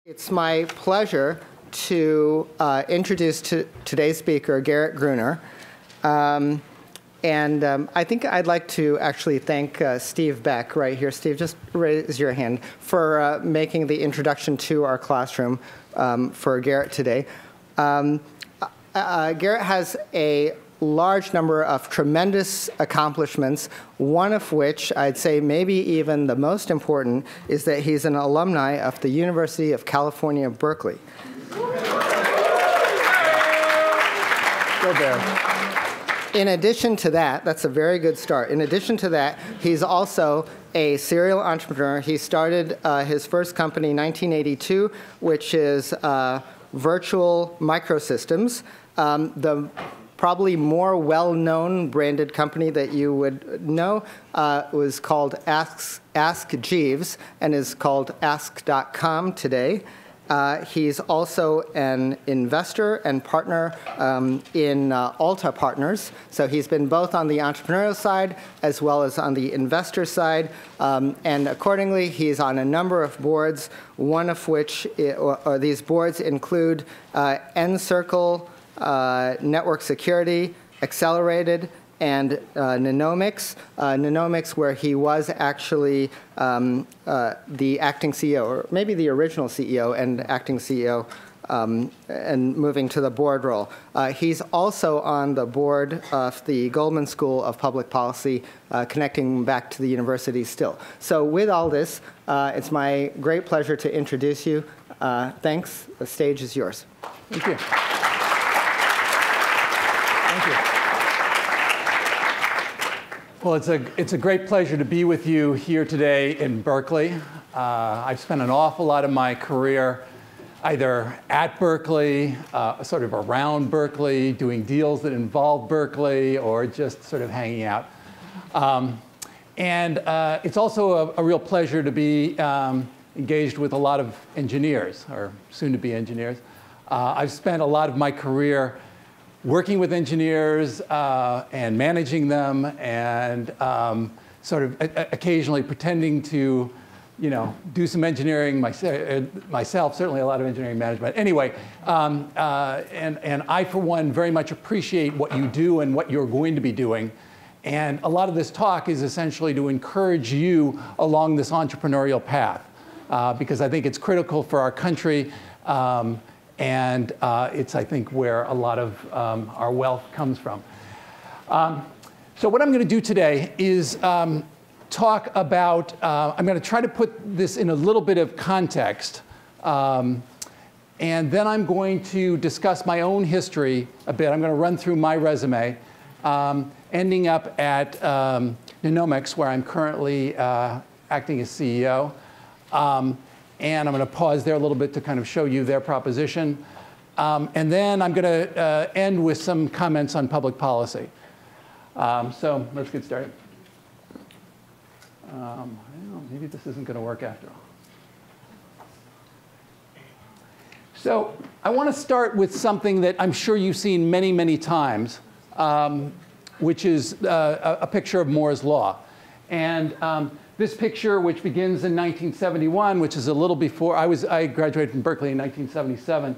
It's my pleasure to introduce today's speaker, Garrett Gruener. I think I'd like to actually thank Steve Beck right here. Steve, just raise your hand for making the introduction to our classroom for Garrett today. Garrett has a large number of tremendous accomplishments, one of which I'd say maybe even the most important is that he's an alumni of the University of California, Berkeley. Go there. In addition to that, that's a very good start. In addition to that, he's also a serial entrepreneur. He started his first company in 1982, which is Virtual Microsystems. The probably more well-known branded company that you would know was called Ask Jeeves and is called Ask.com today. He's also an investor and partner in Alta Partners. So he's been both on the entrepreneurial side as well as on the investor side. And accordingly, he's on a number of boards, one of which, or these boards include N-Circle, Network Security, Accelerated, and Nanomix. Nanomix, where he was actually the acting CEO, or maybe the original CEO and acting CEO, and moving to the board role. He's also on the board of the Goldman School of Public Policy, connecting back to the university still. So with all this, it's my great pleasure to introduce you. Thanks. The stage is yours. Thank you. Thank you. Well, it's a great pleasure to be with you here today in Berkeley. I've spent an awful lot of my career either at Berkeley, sort of around Berkeley, doing deals that involve Berkeley, or just sort of hanging out. It's also a real pleasure to be engaged with a lot of engineers, or soon-to-be engineers. I've spent a lot of my career working with engineers and managing them, and sort of occasionally pretending to, do some engineering myself, certainly a lot of engineering management. Anyway, and I, for one, very much appreciate what you do and what you're going to be doing. And a lot of this talk is essentially to encourage you along this entrepreneurial path, because I think it's critical for our country. And it's, I think, where a lot of our wealth comes from. So what I'm going to do today is talk about, I'm going to try to put this in a little bit of context. And then I'm going to discuss my own history a bit. I'm going to run through my resume, ending up at Nanomix, where I'm currently acting as CEO. And I'm going to pause there a little bit to kind of show you their proposition. And then I'm going to end with some comments on public policy. So let's get started. Maybe this isn't going to work after all. So I want to start with something that I'm sure you've seen many, many times, which is a picture of Moore's Law. And this picture, which begins in 1971, which is a little before, I graduated from Berkeley in 1977,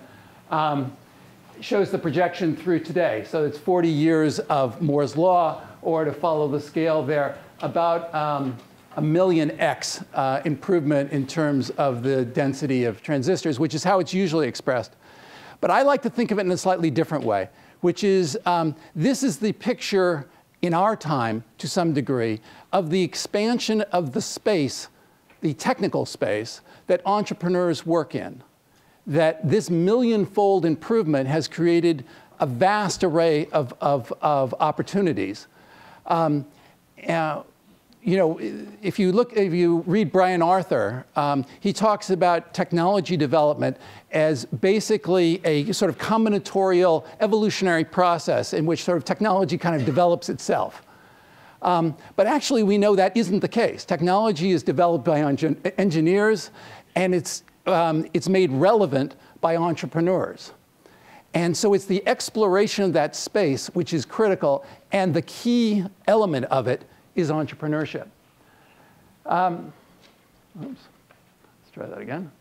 shows the projection through today. So it's 40 years of Moore's Law, or to follow the scale there, about a million X improvement in terms of the density of transistors, which is how it's usually expressed. But I like to think of it in a slightly different way, which is this is the picture in our time, to some degree, of the expansion of the space, the technical space, that entrepreneurs work in. That this million-fold improvement has created a vast array of opportunities. If you read Brian Arthur, he talks about technology development as basically a sort of combinatorial evolutionary process in which sort of technology kind of develops itself. But actually, we know that isn't the case. Technology is developed by engineers, and it's made relevant by entrepreneurs. And so it's the exploration of that space which is critical, and the key element of it is entrepreneurship. Oops. Let's try that again.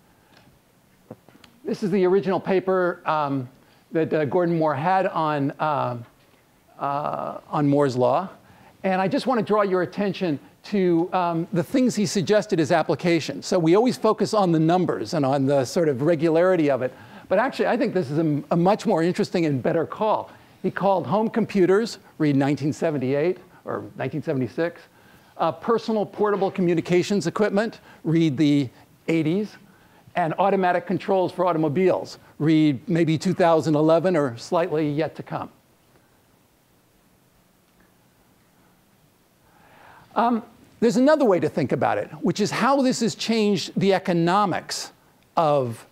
This is the original paper that Gordon Moore had on Moore's Law. And I just want to draw your attention to the things he suggested as applications. So we always focus on the numbers and on the sort of regularity of it. But actually, I think this is a much more interesting and better call. He called home computers, read 1978 or 1976, personal portable communications equipment, read the 80s, and automatic controls for automobiles, read maybe 2011 or slightly yet to come. There's another way to think about it, which is how this has changed the economics of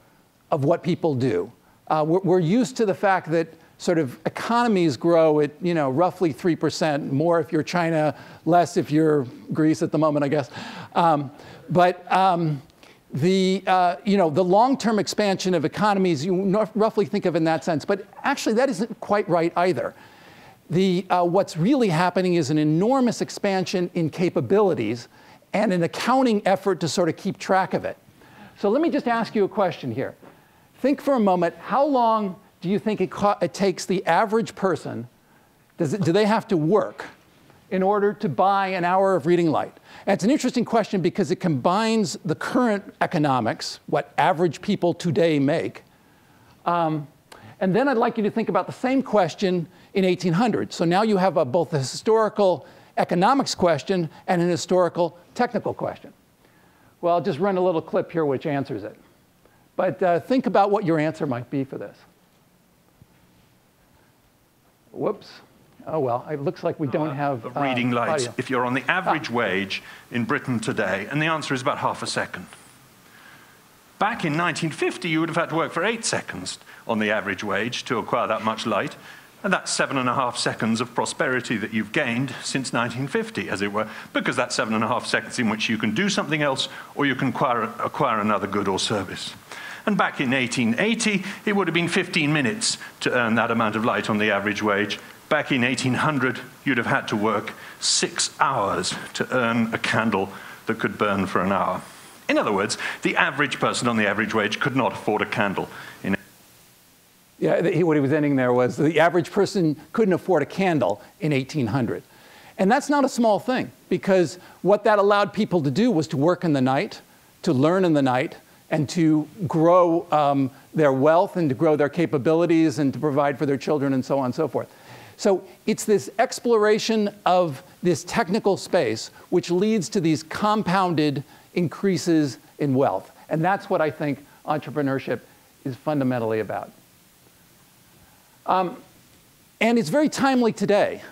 what people do. We're used to the fact that sort of economies grow at roughly 3%, more if you're China, less if you're Greece at the moment, I guess. The long-term expansion of economies, you roughly think of in that sense, but actually that isn't quite right either. What's really happening is an enormous expansion in capabilities and an accounting effort to sort of keep track of it. So let me just ask you a question here. Think for a moment, how long do you think it takes the average person, do they have to work in order to buy an hour of reading light? And it's an interesting question because it combines the current economics, what average people today make, and then I'd like you to think about the same question in 1800. So now you have both a historical economics question and an historical technical question. Well, I'll just run a little clip here which answers it. But think about what your answer might be for this. Whoops. Oh, well, it looks like we don't have reading lights audio. if you're on the average wage in Britain today, and the answer is about half a second. Back in 1950, you would have had to work for 8 seconds on the average wage to acquire that much light, and that's 7.5 seconds of prosperity that you've gained since 1950, as it were, because that's 7.5 seconds in which you can do something else or you can acquire another good or service. And back in 1880, it would have been 15 minutes to earn that amount of light on the average wage. Back in 1800, you'd have had to work 6 hours to earn a candle that could burn for an hour. In other words, the average person on the average wage could not afford a candle. Yeah, what he was ending there was the average person couldn't afford a candle in 1800. And that's not a small thing, because what that allowed people to do was to work in the night, to learn in the night, and to grow their wealth and to grow their capabilities and to provide for their children and so on and so forth. So it's this exploration of this technical space which leads to these compounded increases in wealth. And that's what I think entrepreneurship is fundamentally about. And it's very timely today.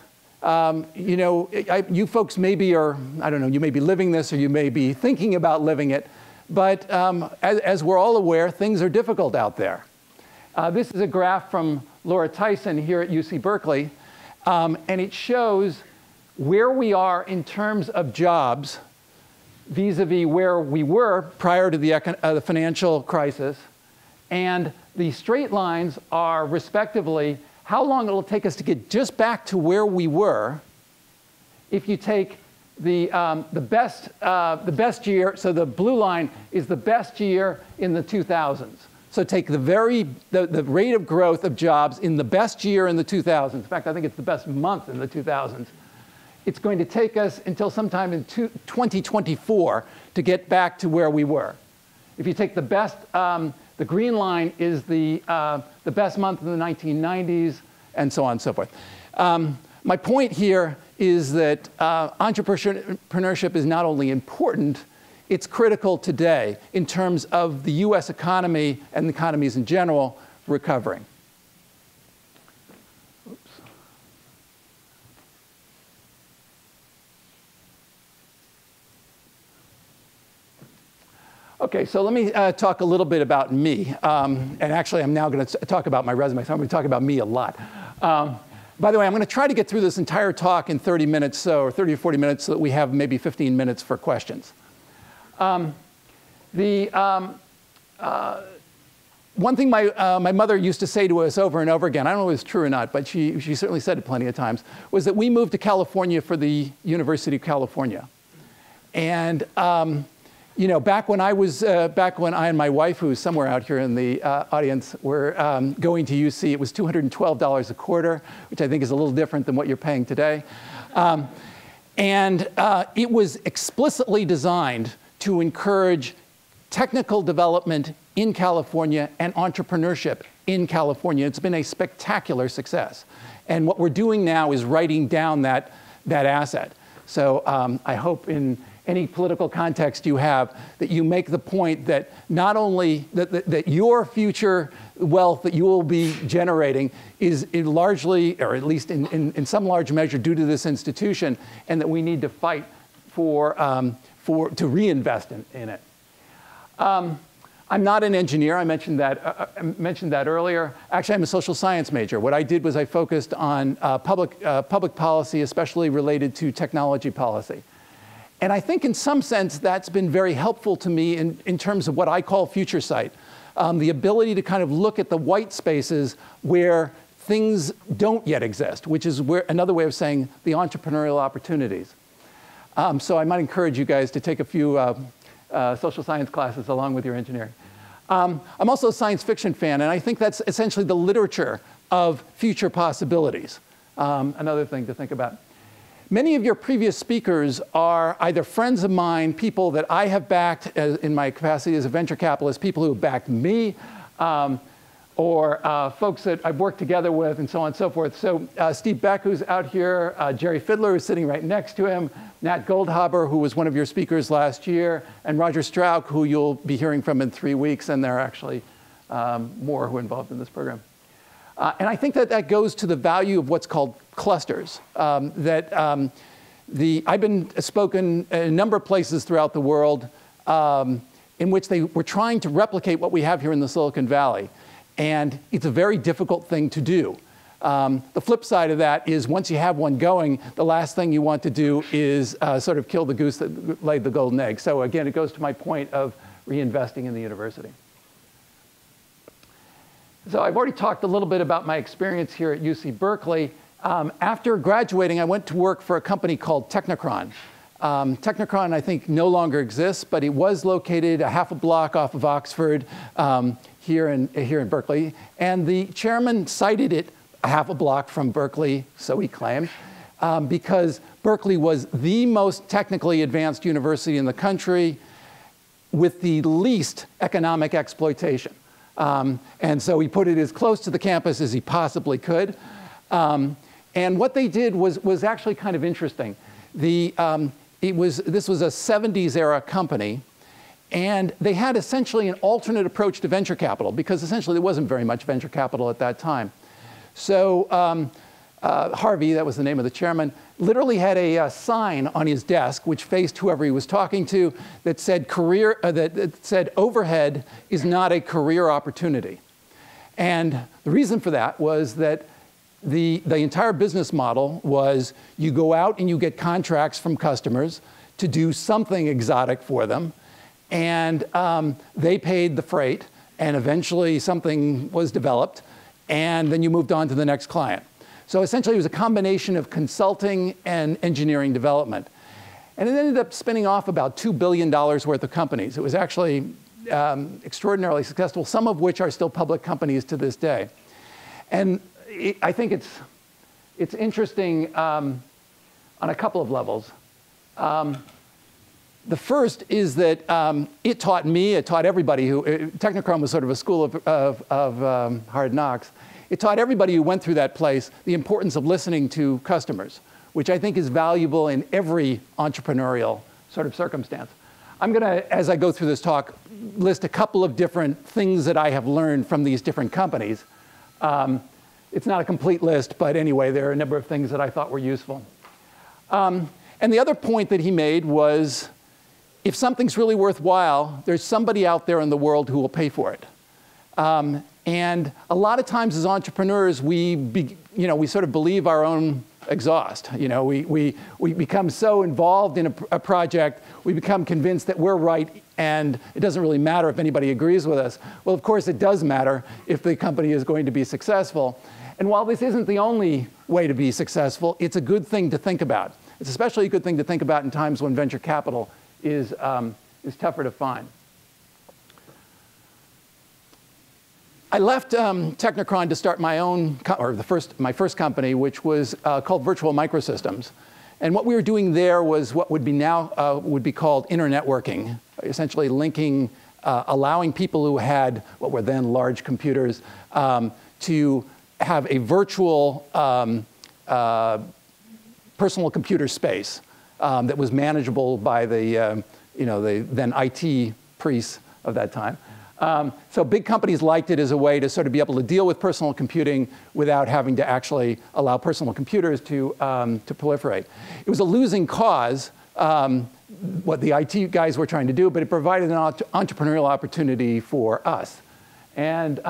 You folks maybe are, I don't know, you may be living this or you may be thinking about living it. But as we're all aware, things are difficult out there. This is a graph from Laura Tyson here at UC Berkeley. And it shows where we are in terms of jobs vis-a-vis where we were prior to the financial crisis. And the straight lines are, respectively, how long it will take us to get just back to where we were if you take the best year. So the blue line is the best year in the 2000s. So take the rate of growth of jobs in the best year in the 2000s. In fact, I think it's the best month in the 2000s. It's going to take us until sometime in 2024 to get back to where we were. If you take the best, the green line is the best month in the 1990s, and so on and so forth. My point here is that entrepreneurship is not only important, it's critical today in terms of the US economy and the economies in general recovering. Oops. Okay, so let me talk a little bit about me. And actually, I'm now going to talk about my resume, so I'm going to talk about me a lot. By the way, I'm going to try to get through this entire talk in 30 minutes, or 30 or 40 minutes, so that we have maybe 15 minutes for questions. One thing my mother used to say to us over and over again, I don't know if it's true or not, but she certainly said it plenty of times, was that we moved to California for the University of California. And you know, back when I and my wife, who's somewhere out here in the audience, were going to UC, it was $212 a quarter, which I think is a little different than what you're paying today. It was explicitly designed to encourage technical development in California and entrepreneurship in California. It's been a spectacular success. And what we're doing now is writing down that asset. So I hope in any political context you have that you make the point that not only that your future wealth that you will be generating is largely, or at least in some large measure, due to this institution, and that we need to fight to reinvest in it. I'm not an engineer. I mentioned that earlier. Actually, I'm a social science major. What I did was I focused on public policy, especially related to technology policy. And I think in some sense that's been very helpful to me in terms of what I call future sight. The ability to kind of look at the white spaces where things don't yet exist, which is another way of saying the entrepreneurial opportunities. So I might encourage you guys to take a few social science classes along with your engineering. I'm also a science fiction fan, and I think that's essentially the literature of future possibilities. Another thing to think about. Many of your previous speakers are either friends of mine, people that I have backed in my capacity as a venture capitalist, people who have backed me, or folks that I've worked together with, and so on and so forth. So Steve Beck, who's out here, Jerry Fiedler, who's sitting right next to him, Nat Goldhaber, who was one of your speakers last year, and Roger Strauch, who you'll be hearing from in 3 weeks, and there are actually more who are involved in this program. And I think that goes to the value of what's called clusters. I've been spoken in a number of places throughout the world in which they were trying to replicate what we have here in the Silicon Valley. And it's a very difficult thing to do. The flip side of that is once you have one going, the last thing you want to do is sort of kill the goose that laid the golden egg. So again, it goes to my point of reinvesting in the university. So I've already talked a little bit about my experience here at UC Berkeley. After graduating, I went to work for a company called Technicron. Technicron, I think, no longer exists, but it was located a half a block off of Oxford here in Berkeley. And the chairman cited it a half a block from Berkeley, so he claimed, because Berkeley was the most technically advanced university in the country with the least economic exploitation. And so he put it as close to the campus as he possibly could. And what they did was actually kind of interesting. This was a 70s era company, and they had essentially an alternate approach to venture capital because essentially there wasn't very much venture capital at that time. So Harvey, that was the name of the chairman, literally had a sign on his desk which faced whoever he was talking to that said that said overhead is not a career opportunity. And the reason for that was that the entire business model was you go out and you get contracts from customers to do something exotic for them, and they paid the freight, and eventually something was developed, and then you moved on to the next client. So essentially, it was a combination of consulting and engineering development. And it ended up spinning off about $2 billion worth of companies. It was actually extraordinarily successful, some of which are still public companies to this day. And I think it's interesting on a couple of levels. The first is that it taught me, it taught everybody Technicron was sort of a school of hard knocks. It taught everybody who went through that place the importance of listening to customers, which I think is valuable in every entrepreneurial sort of circumstance. I'm going to, as I go through this talk, list a couple of different things that I have learned from these different companies. It's not a complete list, but anyway, there are a number of things that I thought were useful. And the other point that he made was, if something's really worthwhile, there's somebody out there in the world who will pay for it. And a lot of times as entrepreneurs, we sort of believe our own exhaust. We become so involved in a project, we become convinced that we're right, and it doesn't really matter if anybody agrees with us. Well, of course, it does matter if the company is going to be successful. And while this isn't the only way to be successful, it's a good thing to think about. It's especially a good thing to think about in times when venture capital is tougher to find. I left Technicron to start my own, my first company, which was called Virtual Microsystems. And what we were doing there was what would be now would be called internetworking, essentially linking, allowing people who had what were then large computers to have a virtual personal computer space that was manageable by the the then IT priests of that time. So big companies liked it as a way to sort of be able to deal with personal computing without having to actually allow personal computers to proliferate. It was a losing cause, what the IT guys were trying to do, but it provided an entrepreneurial opportunity for us. And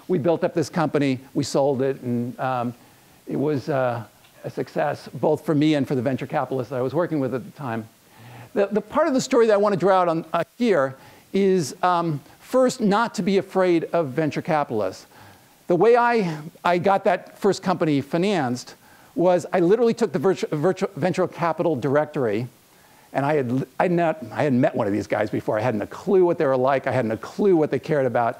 we built up this company, we sold it, and it was a success, both for me and for the venture capitalists that I was working with at the time. The part of the story that I want to draw out on here is first, not to be afraid of venture capitalists. The way I got that first company financed was I literally took the venture capital directory, and I hadn't met one of these guys before. I hadn't a clue what they were like. I hadn't a clue what they cared about.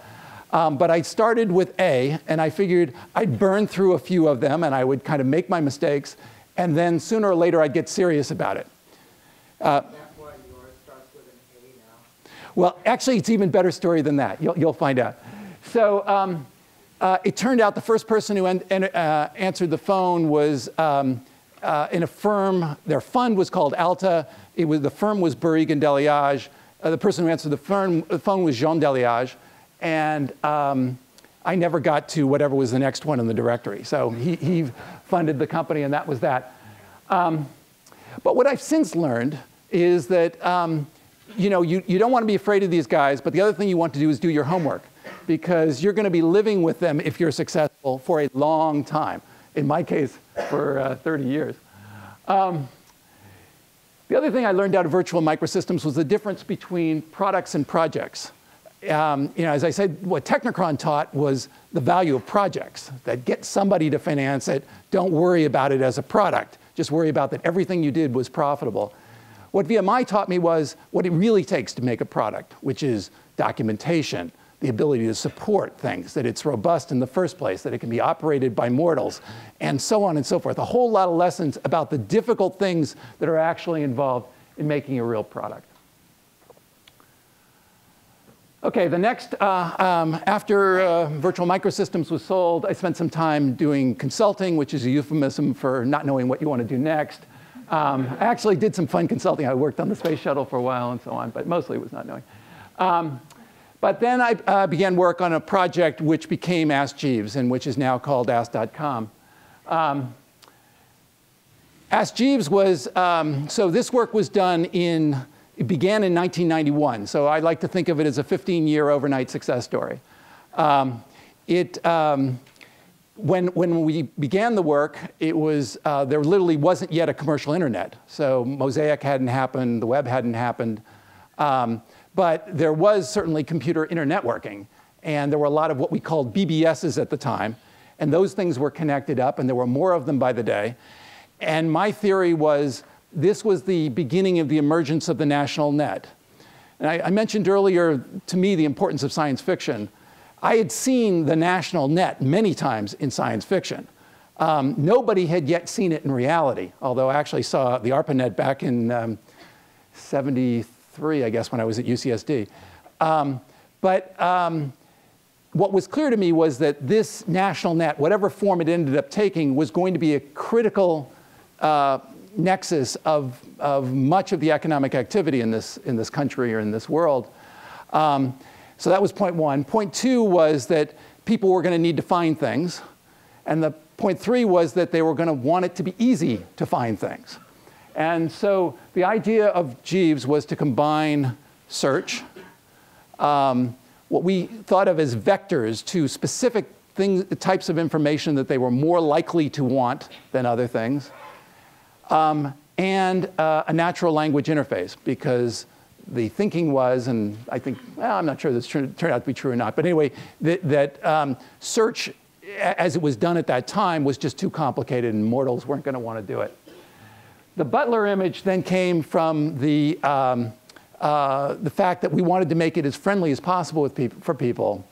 But I started with A, and I figured I'd burn through a few of them, and I would kind of make my mistakes, and then sooner or later I'd get serious about it. Well, actually, it's an even better story than that. You'll find out. So it turned out the first person who answered the phone was in a firm. Their fund was called Alta. The firm was Bouygues and Deliage. The person who answered the phone was Jean Deliage. And I never got to whatever was the next one in the directory. So he funded the company, and that was that. But what I've since learned is that you don't want to be afraid of these guys, but the other thing you want to do is do your homework, because you're going to be living with them if you're successful for a long time. In my case, for 30 years. The other thing I learned out of Virtual Microsystems was the difference between products and projects. As I said, what Technicron taught was the value of projects, that get somebody to finance it. Don't worry about it as a product. Just worry about that everything you did was profitable. What VMI taught me was what it really takes to make a product, which is documentation, the ability to support things, that it's robust in the first place, that it can be operated by mortals, and so on and so forth. A whole lot of lessons about the difficult things that are actually involved in making a real product. Okay, the next, after Virtual Microsystems was sold, I spent some time doing consulting, which is a euphemism for not knowing what you want to do next. I actually did some fun consulting. I worked on the space shuttle for a while and so on, but mostly it was not knowing. But then I began work on a project which became Ask Jeeves, and which is now called Ask.com. Ask Jeeves was, so this work was done it began in 1991. So I like to think of it as a 15-year overnight success story. When we began the work, it was, there literally wasn't yet a commercial internet. So Mosaic hadn't happened, the web hadn't happened. But there was certainly computer internetworking. And there were a lot of what we called BBSs at the time. And those things were connected up, and there were more of them by the day. And my theory was this was the beginning of the emergence of the national net. And I mentioned earlier, to me, the importance of science fiction. I had seen the national net many times in science fiction. Nobody had yet seen it in reality, although I actually saw the ARPANET back in 73, I guess, when I was at UCSD. What was clear to me was that this national net, whatever form it ended up taking, was going to be a critical nexus of much of the economic activity in this country or in this world. So that was point one. Point two was that people were going to need to find things. And the point three was that they were going to want it to be easy to find things. And so the idea of Jeeves was to combine search, what we thought of as vectors to specific things, types of information that they were more likely to want than other things, and a natural language interface, because the thinking was, and I think, well, I'm not sure this turned out to be true or not, but anyway, that search, as it was done at that time, was just too complicated, and mortals weren't going to want to do it. The Butler image then came from the the fact that we wanted to make it as friendly as possible for people.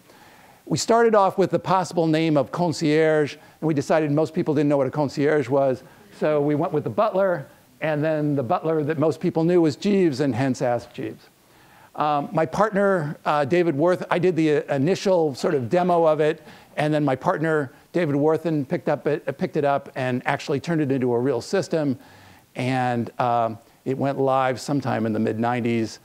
We started off with the possible name of concierge, and we decided most people didn't know what a concierge was, so we went with the butler, and then the butler that most people knew was Jeeves, and hence Ask Jeeves. My partner, David Worth, I did the initial sort of demo of it, and then my partner, David Worthen, picked it up and actually turned it into a real system, and it went live sometime in the mid-90s.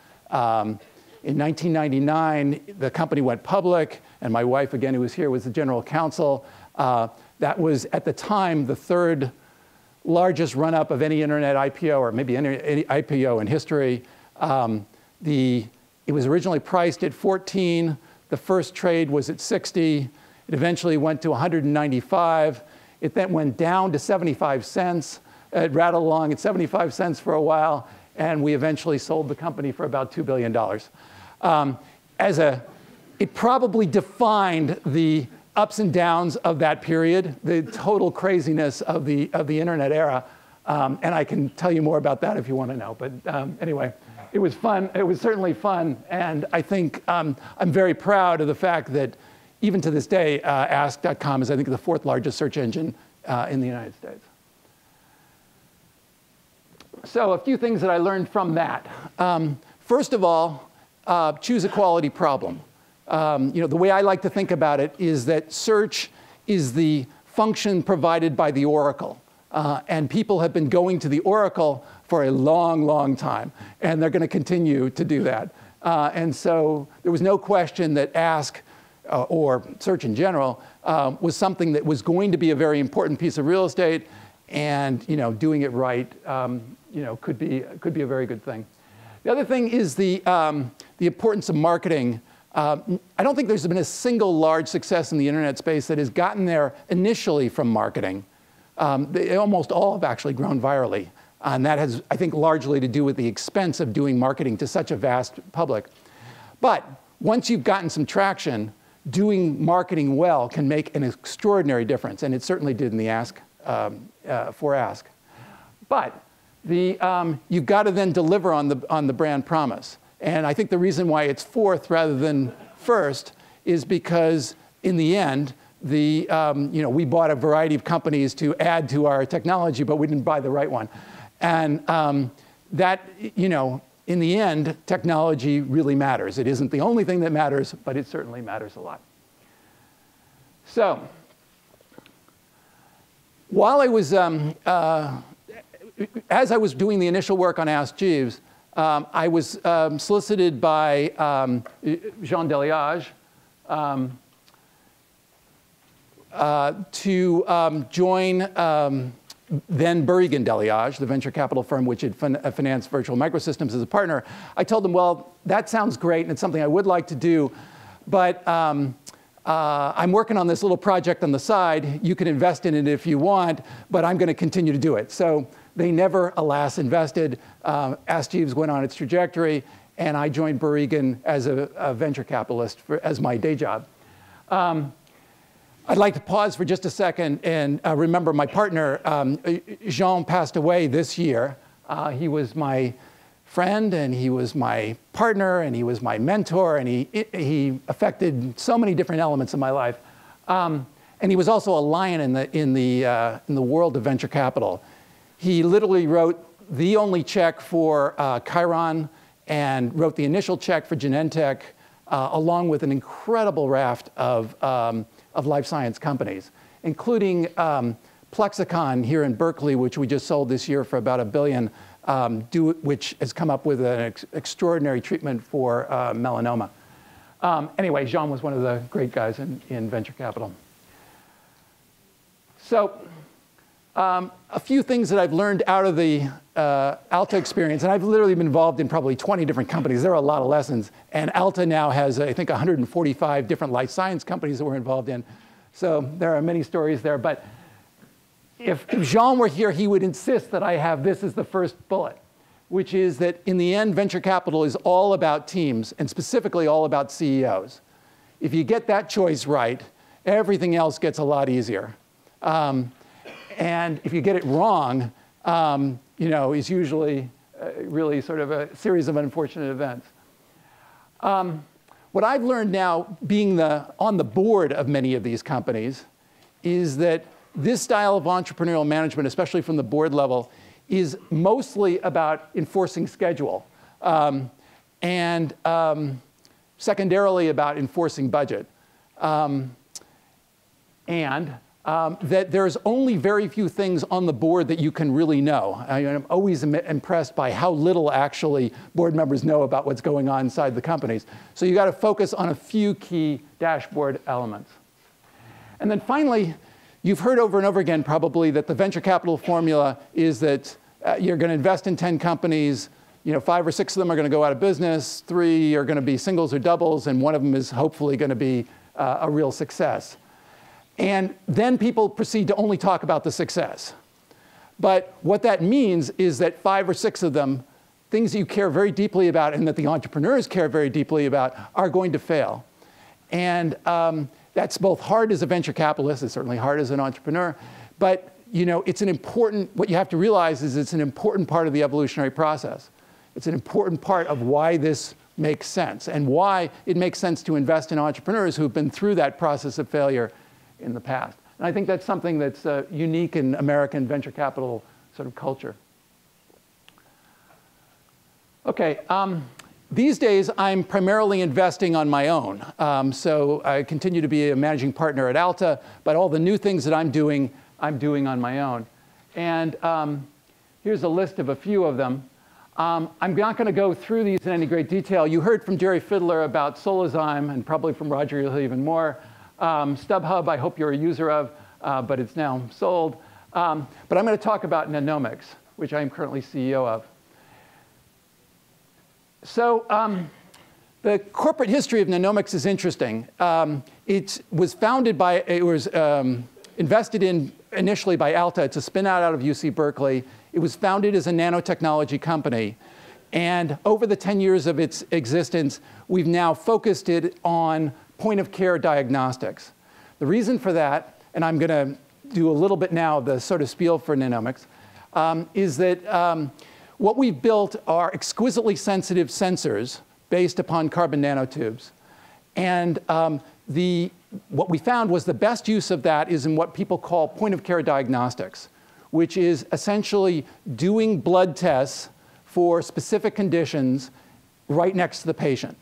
In 1999, the company went public, and my wife, again, who was here, was the general counsel. That was, at the time, the third largest run-up of any internet IPO, or maybe any IPO in history. It was originally priced at 14. The first trade was at 60. It eventually went to 195. It then went down to 75 cents. It rattled along at 75 cents for a while, and we eventually sold the company for about $2 billion. It probably defined the ups and downs of that period, the total craziness of the internet era, and I can tell you more about that if you want to know. But anyway, it was fun. It was certainly fun, and I think I'm very proud of the fact that even to this day, Ask.com is, I think, the fourth largest search engine in the United States. So a few things that I learned from that. First of all, choose a quality problem. The way I like to think about it is that search is the function provided by the Oracle. And people have been going to the Oracle for a long, long time. And they're going to continue to do that. And so there was no question that Ask, or search in general, was something that was going to be a very important piece of real estate. And doing it right could be a very good thing. The other thing is the importance of marketing. I don't think there's been a single large success in the internet space that has gotten there initially from marketing. Almost all have actually grown virally. And that has, I think, largely to do with the expense of doing marketing to such a vast public. But once you've gotten some traction, doing marketing well can make an extraordinary difference. And it certainly did in the Ask, for Ask. But you've got to then deliver on the brand promise. And I think the reason why it's fourth rather than first is because in the end, we bought a variety of companies to add to our technology, but we didn't buy the right one. And in the end, technology really matters. It isn't the only thing that matters, but it certainly matters a lot. So while I was, as I was doing the initial work on Ask Jeeves, I was solicited by Jean Deliage to join then Berkeley Deliage, the venture capital firm which had financed Virtual Microsystems as a partner. I told them, well, that sounds great, and it's something I would like to do, but I'm working on this little project on the side. You can invest in it if you want, but I'm going to continue to do it. So they never, alas, invested. Ask Jeeves went on its trajectory, and I joined Berkeley as a venture capitalist as my day job. I'd like to pause for just a second and remember my partner, Jean, passed away this year. He was my friend, and he was my partner, and he was my mentor, and he affected so many different elements of my life. And he was also a lion in the world of venture capital. He literally wrote the only check for Chiron and wrote the initial check for Genentech, along with an incredible raft of life science companies, including Plexicon here in Berkeley, which we just sold this year for about $1 billion, which has come up with an extraordinary treatment for melanoma. Anyway, Jean was one of the great guys in venture capital. So a few things that I've learned out of the Alta experience, and I've literally been involved in probably 20 different companies. There are a lot of lessons. And Alta now has, I think, 145 different life science companies that we're involved in. So there are many stories there. But if Jean were here, he would insist that I have this as the first bullet, which is that in the end, venture capital is all about teams, and specifically all about CEOs. If you get that choice right, everything else gets a lot easier. And if you get it wrong, is usually really sort of a series of unfortunate events. What I've learned now, being on the board of many of these companies, is that this style of entrepreneurial management, especially from the board level, is mostly about enforcing schedule and secondarily about enforcing budget. That there's only very few things on the board that you can really know. I'm always impressed by how little actually board members know about what's going on inside the companies. So you got to focus on a few key dashboard elements. And then finally, you've heard over and over again probably that the venture capital formula is that you're going to invest in 10 companies, 5 or 6 of them are going to go out of business, 3 are going to be singles or doubles, and 1 of them is hopefully going to be a real success. And then people proceed to only talk about the success. But what that means is that 5 or 6 of them, things that you care very deeply about and that the entrepreneurs care very deeply about, are going to fail. And that's both hard as a venture capitalist, it's certainly hard as an entrepreneur, but it's an important, what you have to realize is it's an important part of the evolutionary process. It's an important part of why this makes sense and why it makes sense to invest in entrepreneurs who've been through that process of failure in the past. And I think that's something that's unique in American venture capital sort of culture. Okay, these days I'm primarily investing on my own. So I continue to be a managing partner at Alta, but all the new things that I'm doing on my own. And here's a list of a few of them. I'm not going to go through these in any great detail. You heard from Jerry Fiddler about Solazyme, and probably from Roger you'll hear even more. StubHub, I hope you're a user of, but it's now sold. But I'm going to talk about Nanomix, which I am currently CEO of. So the corporate history of Nanomix is interesting. It was founded by, invested in initially by Alta. It's a spin out of UC Berkeley. It was founded as a nanotechnology company. And over the 10 years of its existence, we've now focused it on point-of-care diagnostics. The reason for that, and I'm going to do a little bit now of the sort of spiel for Nanomix, is that what we've built are exquisitely sensitive sensors based upon carbon nanotubes. And what we found was the best use of that is in what people call point-of-care diagnostics, which is essentially doing blood tests for specific conditions right next to the patient.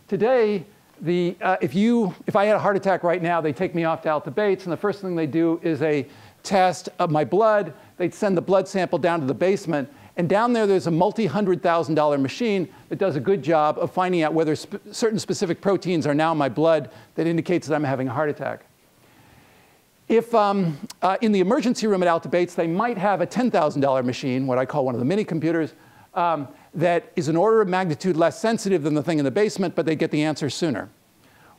Today, if I had a heart attack right now, they take me off to Alta Bates, and the first thing they do is a test of my blood. They'd send the blood sample down to the basement, and down there's a multi-$100,000 machine that does a good job of finding out whether certain specific proteins are now in my blood that indicates that I'm having a heart attack. If in the emergency room at Alta Bates, they might have a $10,000 machine, what I call one of the mini computers, that is an order of magnitude less sensitive than the thing in the basement, but they get the answer sooner.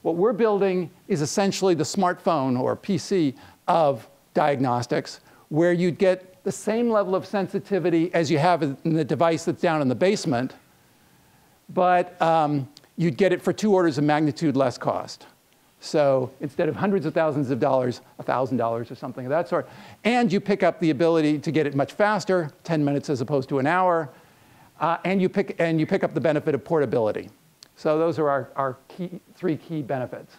What we're building is essentially the smartphone or PC of diagnostics, where you'd get the same level of sensitivity as you have in the device that's down in the basement, but you'd get it for 2 orders of magnitude less cost. So instead of hundreds of thousands of dollars, $1,000 or something of that sort. And you pick up the ability to get it much faster, 10 minutes as opposed to an hour. And you pick up the benefit of portability. So those are our 3 key benefits.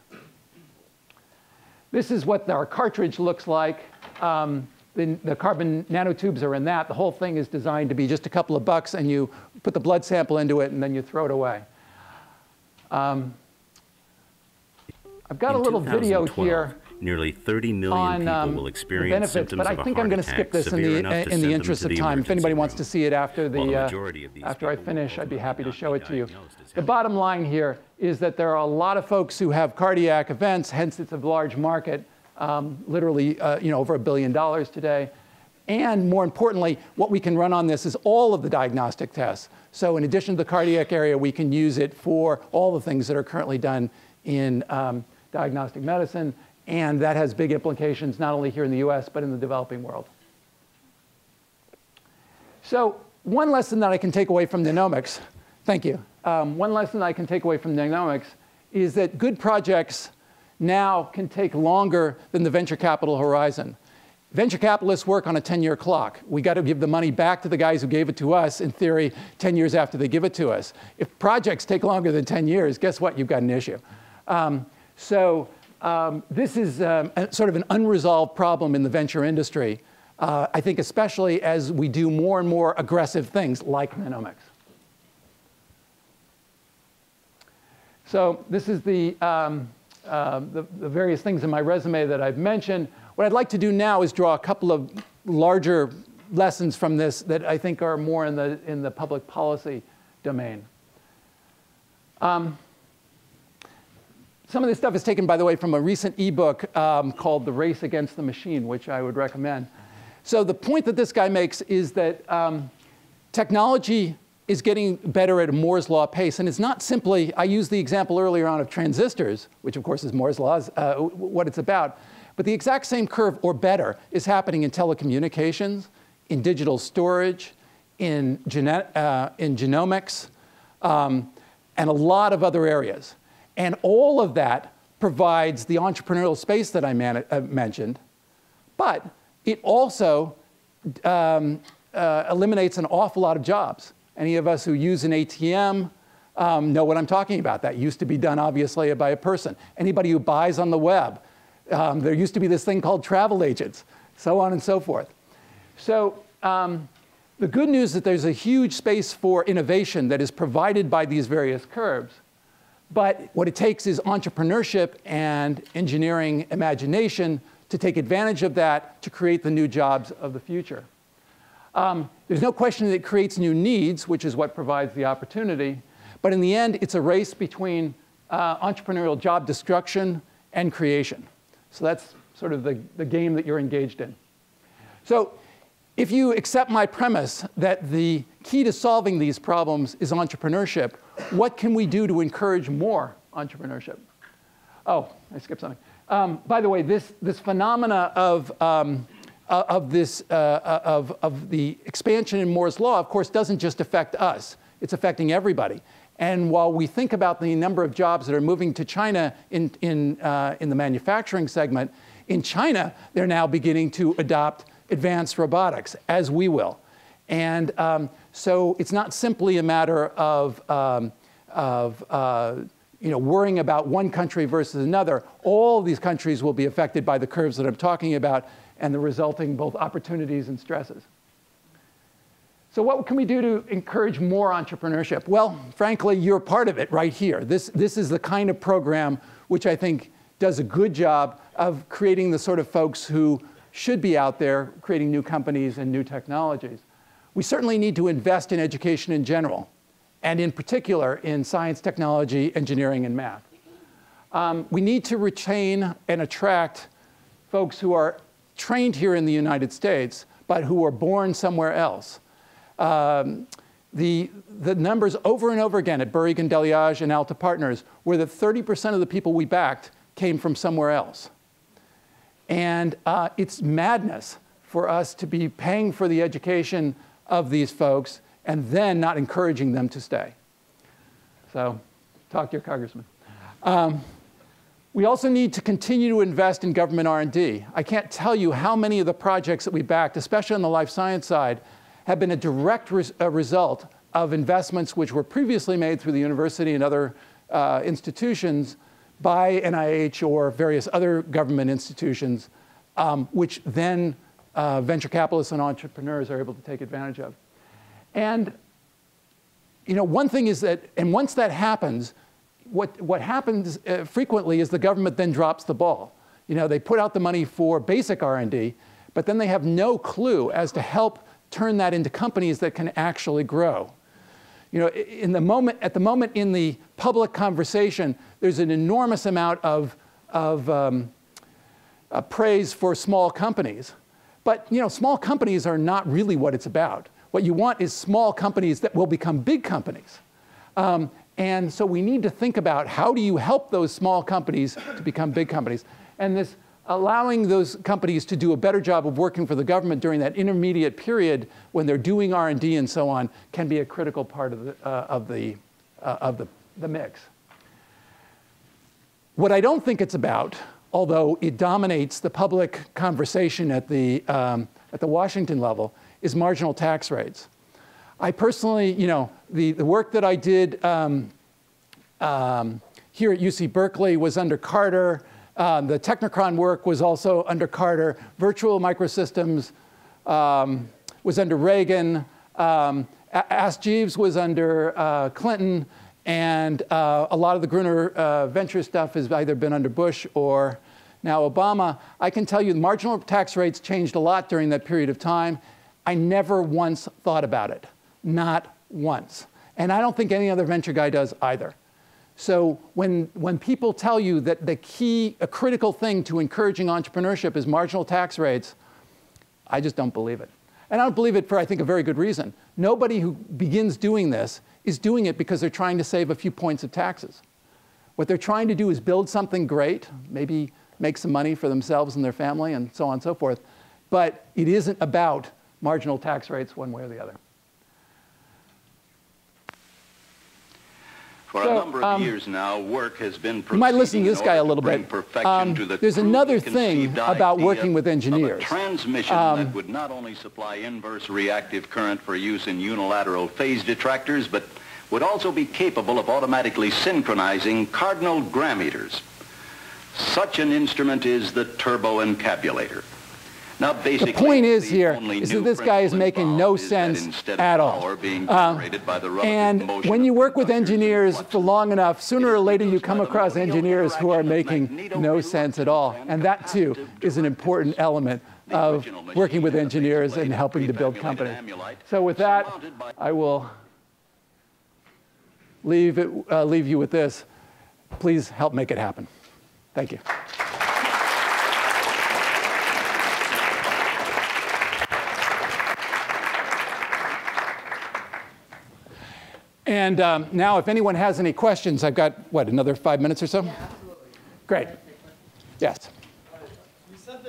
This is what our cartridge looks like. The carbon nanotubes are in that. The whole thing is designed to be just a couple of bucks, and you put the blood sample into it, and then you throw it away. I've got a little video here. Nearly 30 million people will experience benefits, symptoms but I of a think heart I'm going to attack, skip this in the interest of time. If anybody wants to see it after I finish, I'd be happy to show it to you. The bottom line here is that there are a lot of folks who have cardiac events, hence it's a large market, literally over $1 billion today. And more importantly, what we can run on this is all of the diagnostic tests. So in addition to the cardiac area, we can use it for all the things that are currently done in diagnostic medicine. And that has big implications, not only here in the US, but in the developing world. So one lesson that I can take away from Nanomix, thank you. One lesson that I can take away from Nanomix is that good projects now can take longer than the venture capital horizon. Venture capitalists work on a 10-year clock. We got to give the money back to the guys who gave it to us, in theory, 10 years after they give it to us. If projects take longer than 10 years, guess what? You've got an issue. This is sort of an unresolved problem in the venture industry, I think especially as we do more and more aggressive things like Nanomix. So this is the various things in my resume that I've mentioned. What I'd like to do now is draw a couple of larger lessons from this that I think are more in the public policy domain. Some of this stuff is taken, by the way, from a recent ebook called The Race Against the Machine, which I would recommend. So the point that this guy makes is that technology is getting better at a Moore's law pace. And it's not simply, I used the example earlier on of transistors, which of course is Moore's law, what it's about. But the exact same curve, or better, is happening in telecommunications, in digital storage, in genomics, and a lot of other areas. And all of that provides the entrepreneurial space that I mentioned, but it also eliminates an awful lot of jobs. Any of us who use an ATM know what I'm talking about. That used to be done, obviously, by a person. Anybody who buys on the web, there used to be this thing called travel agents, so on and so forth. So the good news is that there's a huge space for innovation that is provided by these various curves. But what it takes is entrepreneurship and engineering imagination to take advantage of that to create the new jobs of the future. There's no question that it creates new needs, which is what provides the opportunity. But in the end, it's a race between entrepreneurial job destruction and creation. So that's sort of the game that you're engaged in. So if you accept my premise that the key to solving these problems is entrepreneurship, what can we do to encourage more entrepreneurship? Oh, I skipped something. By the way, this phenomena of the expansion in Moore's law, of course, doesn't just affect us. It's affecting everybody. And while we think about the number of jobs that are moving to China in the manufacturing segment, in China, they're now beginning to adopt advanced robotics, as we will. And so it's not simply a matter of worrying about one country versus another. All of these countries will be affected by the curves that I'm talking about and the resulting both opportunities and stresses. So what can we do to encourage more entrepreneurship? Well, frankly, you're part of it right here. This is the kind of program which I think does a good job of creating the sort of folks who should be out there creating new companies and new technologies. We certainly need to invest in education in general, and in particular in science, technology, engineering, and math. We need to retain and attract folks who are trained here in the United States, but who are born somewhere else. The numbers over and over again at Berkeley, Deluage, and Alta Partners were that 30% of the people we backed came from somewhere else. And it's madness for us to be paying for the education of these folks and then not encouraging them to stay. So talk to your congressman. We also need to continue to invest in government R&D. I can't tell you how many of the projects that we backed, especially on the life science side, have been a direct result of investments which were previously made through the university and other institutions by NIH or various other government institutions, which then venture capitalists and entrepreneurs are able to take advantage of. And one thing is that, and once that happens, what happens frequently is the government then drops the ball. They put out the money for basic R&D, but then they have no clue as to help turn that into companies that can actually grow. At the moment in the public conversation, there's an enormous amount of praise for small companies. But small companies are not really what it's about. What you want is small companies that will become big companies. And so we need to think about how do you help those small companies to become big companies. And this allowing those companies to do a better job of working for the government during that intermediate period when they're doing R&D and so on can be a critical part of the mix. What I don't think it's about, although it dominates the public conversation at the Washington level, is marginal tax rates. I personally, the work that I did here at UC Berkeley was under Carter. The Technicron work was also under Carter. Virtual Microsystems was under Reagan. Ask Jeeves was under Clinton. And a lot of the Gruener venture stuff has either been under Bush or now Obama. I can tell you the marginal tax rates changed a lot during that period of time. I never once thought about it. Not once. And I don't think any other venture guy does either. So when people tell you that a critical thing to encouraging entrepreneurship is marginal tax rates, I just don't believe it. And I don't believe it for, I think, a very good reason. Nobody who begins doing this is doing it because they're trying to save a few points of taxes. What they're trying to do is build something great, maybe make some money for themselves and their family and so on and so forth. But it isn't about marginal tax rates one way or the other. For a number of years now, work has been proceeding. You might listen to this guy a little bit. There's another thing about working with engineers. A transmission that would not only supply inverse reactive current for use in unilateral phase detractors, but would also be capable of automatically synchronizing cardinal grammeters. Such an instrument is the turboencabulator. Now, basically, the point is here is that this guy is making no sense at all. And when you work with engineers for long enough, sooner or later you come across engineers who are making no sense at all. And that, too, is an important element of working with engineers and helping to build companies. So with that, I will leave you with this. Please help make it happen. Thank you. And now, if anyone has any questions, I've got, what, another 5 minutes or so? Yeah, absolutely. Great. Yes? You said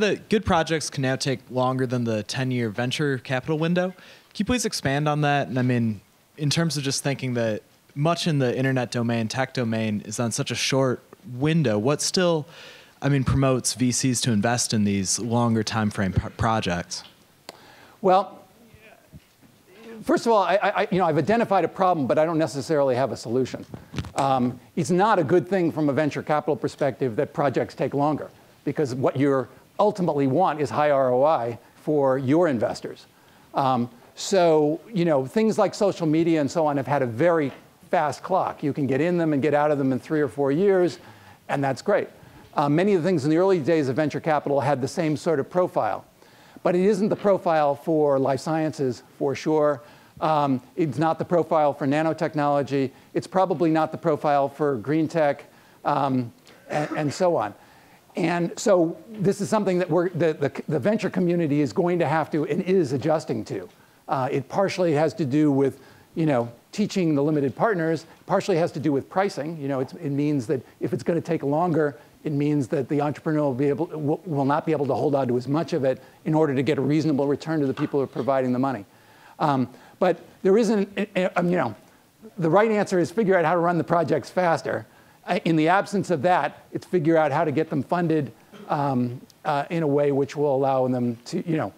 that good projects can now take longer than the 10-year venture capital window. Can you please expand on that? And I mean, in terms of just thinking that much in the internet domain, tech domain, is on such a short window, what still, promotes VCs to invest in these longer time frame projects? Well, first of all, I've identified a problem, but I don't necessarily have a solution. It's not a good thing from a venture capital perspective that projects take longer, because what you ultimately want is high ROI for your investors. So, things like social media and so on have had a very fast clock. You can get in them and get out of them in 3 or 4 years, and that's great. Many of the things in the early days of venture capital had the same sort of profile. But it isn't the profile for life sciences, for sure. It's not the profile for nanotechnology. It's probably not the profile for green tech, and so on. And so this is something that the venture community is going to have to and is adjusting to. It partially has to do with teaching the limited partners. Partially has to do with pricing. It means that if it's going to take longer, it means that the entrepreneur will not be able to hold on to as much of it in order to get a reasonable return to the people who are providing the money. But there isn't, the right answer is figure out how to run the projects faster. In the absence of that, it's figure out how to get them funded in a way which will allow them to,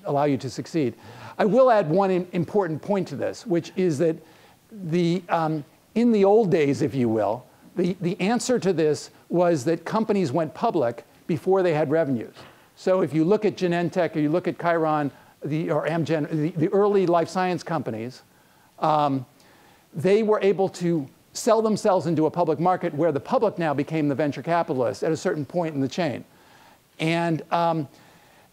allow you to succeed. I will add one important point to this, which is that in the old days, if you will, the answer to this was that companies went public before they had revenues. So if you look at Genentech or you look at Chiron or Amgen, the early life science companies, they were able to sell themselves into a public market where the public now became the venture capitalist at a certain point in the chain. And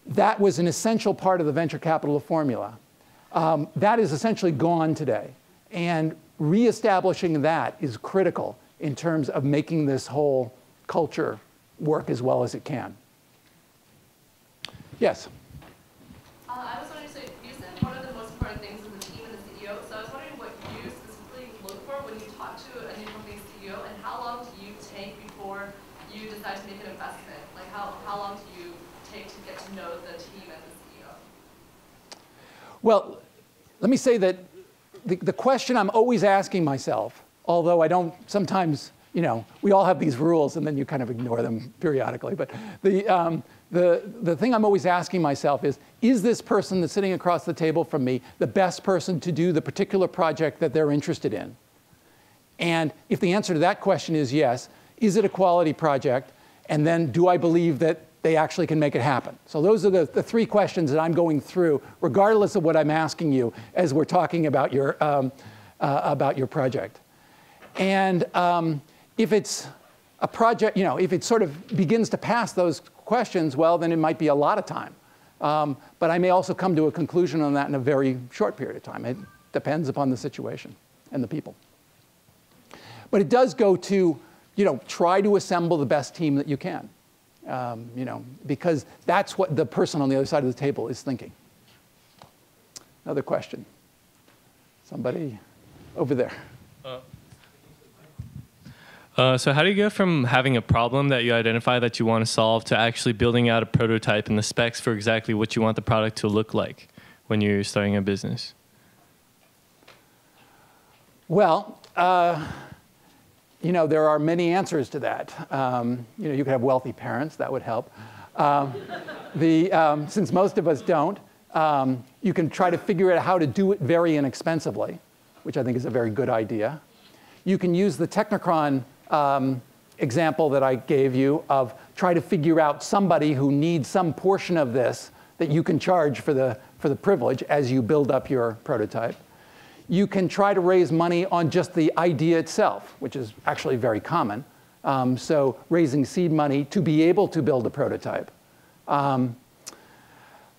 that was an essential part of the venture capital formula. That is essentially gone today. And reestablishing that is critical in terms of making this whole culture work as well as it can. Yes? I was wondering, so you said one of the most important things is the team and the CEO. So I was wondering what you specifically look for when you talk to a new company's CEO, and how long do you take before you decide to make an investment? Like how long do you take to get to know the team and the CEO? Well, let me say that the question I'm always asking myself, although I don't sometimes, you know, we all have these rules, and then you kind of ignore them periodically. But the thing I'm always asking myself is this person that's sitting across the table from me the best person to do the particular project that they're interested in? And if the answer to that question is yes, is it a quality project? And then do I believe that they actually can make it happen? So those are the three questions that I'm going through, regardless of what I'm asking you as we're talking about your project. And if it's a project, you know, if it sort of begins to pass those questions, well, then it might be a lot of time. But I may also come to a conclusion on that in a very short period of time. It depends upon the situation and the people. But it does go to, you know, try to assemble the best team that you can, you know, because that's what the person on the other side of the table is thinking. Another question. Somebody over there. So how do you go from having a problem that you identify that you want to solve to actually building out a prototype and the specs for exactly what you want the product to look like when you're starting a business? Well, you know, there are many answers to that. You know, you could have wealthy parents, that would help. Since most of us don't, you can try to figure out how to do it very inexpensively, which I think is a very good idea. You can use the Technicron example that I gave you of try to figure out somebody who needs some portion of this that you can charge for the privilege as you build up your prototype. You can try to raise money on just the idea itself, which is actually very common. So raising seed money to be able to build a prototype. You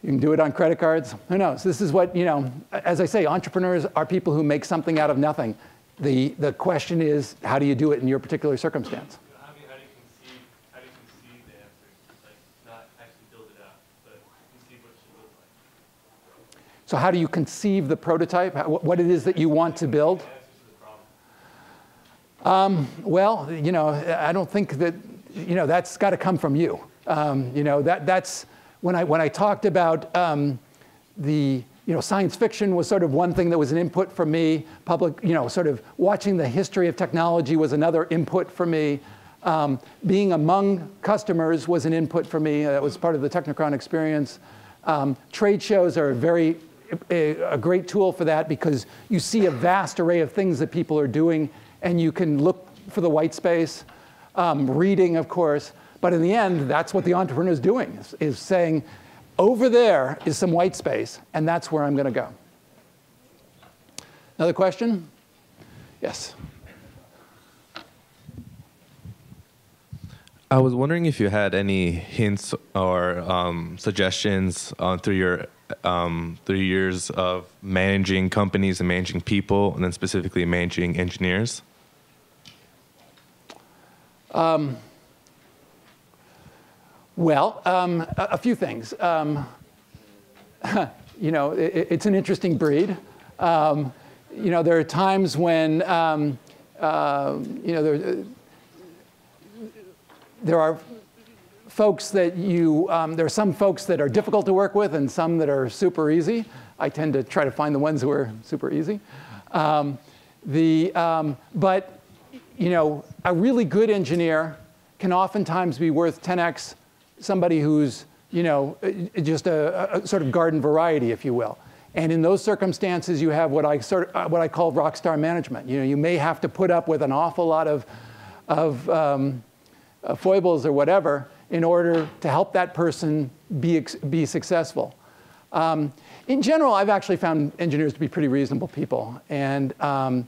can do it on credit cards. Who knows? This is what, you know, as I say, entrepreneurs are people who make something out of nothing. The question is, how do you do it in your particular circumstance? How do you conceive the answer? Like, not actually build it out, but conceive what it should look like. So how do you conceive the prototype? What it is that you want to build? Well, you know, I don't think that, you know, that's got to come from you. You know, that's when I talked about you know, science fiction was sort of one thing that was an input for me. You know, sort of watching the history of technology was another input for me. Being among customers was an input for me. That was part of the Technicron experience. Trade shows are a great tool for that because you see a vast array of things that people are doing, and you can look for the white space. Reading, of course. But in the end, that's what the entrepreneur is doing, is saying, over there is some white space, and that's where I'm going to go. Another question? Yes. I was wondering if you had any hints or suggestions through your 3 years of managing companies and managing people, and then specifically managing engineers. Well, a few things. You know, it's an interesting breed. You know, there are times when, you know, there are folks that there are some folks that are difficult to work with and some that are super easy. I tend to try to find the ones who are super easy. But, you know, a really good engineer can oftentimes be worth 10x somebody who's, you know, just a sort of garden variety, if you will. And in those circumstances, you have what I call rock star management. You know, you may have to put up with an awful lot of foibles or whatever in order to help that person be successful. In general, I've actually found engineers to be pretty reasonable people, and I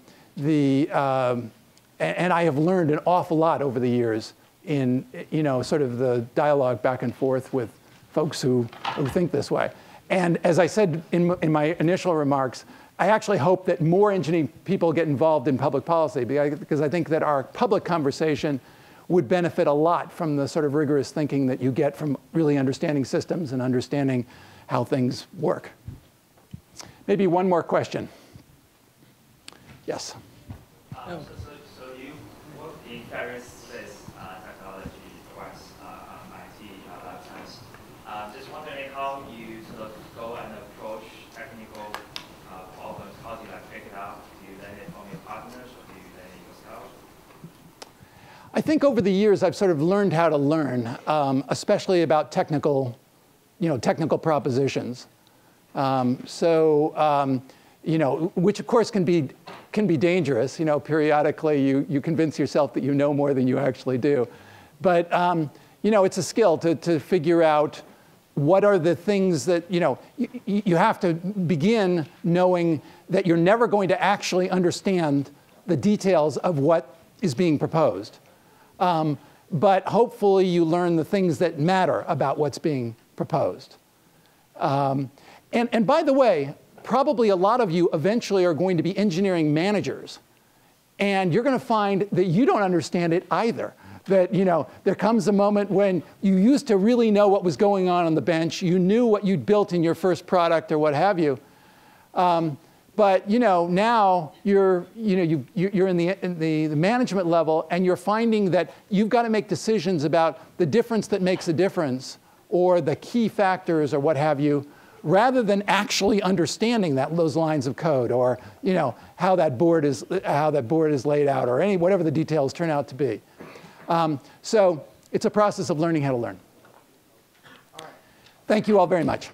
have learned an awful lot over the years in, you know, sort of the dialogue back and forth with folks who think this way. And as I said in my initial remarks, I actually hope that more engineering people get involved in public policy, because I think that our public conversation would benefit a lot from the sort of rigorous thinking that you get from really understanding systems and understanding how things work. Maybe one more question. Yes? So you work in various space, technology, works, IT, science. Just wondering how you sort of go and approach technical problems. How do you like pick it up? Do you learn it from your partners or do you learn it yourself? think over the years I've sort of learned how to learn, especially about technical propositions. Which of course can be dangerous. Periodically you convince yourself that you know more than you actually do. But it's a skill to figure out what are the things that, you have to begin knowing that you're never going to actually understand the details of what is being proposed. But hopefully you learn the things that matter about what's being proposed. And by the way, probably a lot of you eventually are going to be engineering managers. And you're going to find that you don't understand it either. That, there comes a moment when you used to really know what was going on the bench. You knew what you'd built in your first product or what have you. But now you're in the management level, and you're finding that you've got to make decisions about the difference that makes a difference, or the key factors, or what have you, rather than actually understanding those lines of code, or how that board is laid out, or whatever the details turn out to be. So it's a process of learning how to learn. Thank you all very much.